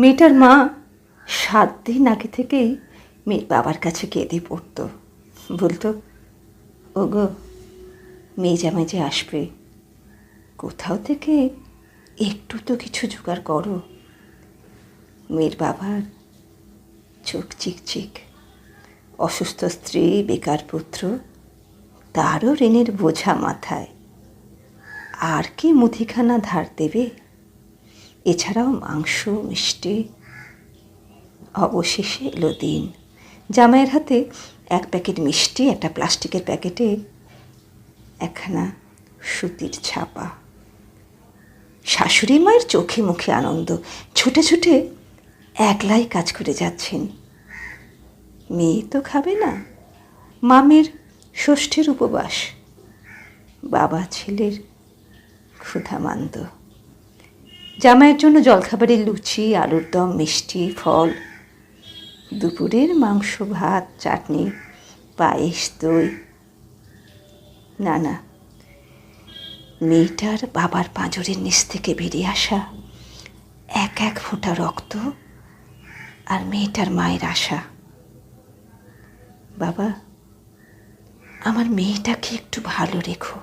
মেয়েটার মা 7 দিন আগে থেকেই মেয়ের বাবার কাছে কেঁদে পড়ত। বলতো, ওগো মেয়ে জামাই যে আসবে, কোথাও থেকে একটু তো কিছু জোগাড় করো। মেয়ের বাবার চোখ চিকচিক, অসুস্থ স্ত্রী, বেকার পুত্র, তারও ঋণের বোঝা মাথায়। আর কি মুদিখানা ধার দেবে? এছাড়াও মাংস, মিষ্টি। অবশেষে এলো দিন। জামাইয়ের হাতে 1 প্যাকেট মিষ্টি, একটা প্লাস্টিকের প্যাকেটে একখানা সুতির ছাপা। শাশুড়ি মায়ের চোখে মুখে আনন্দ, ছুটে ছুটে একলাই কাজ করে যাচ্ছেন। মেয়ে তো খাবে না, মামের ষষ্ঠীর উপবাস, বাবা ছেলের ক্ষুধামান্দ। জামাইয়ের জন্য জলখাবারের লুচি, আলুর দম, মিষ্টি, ফল। দুপুরের মাংস, ভাত, চাটনি, পায়েস, দই। না না, মেয়েটার বাবার পাঁজরের নিচ থেকে বেরিয়ে আসা 1 ফোঁটা রক্ত আর মেয়েটার মায়ের আশা, বাবা আমার মেয়েটাকে একটু ভালো রেখো।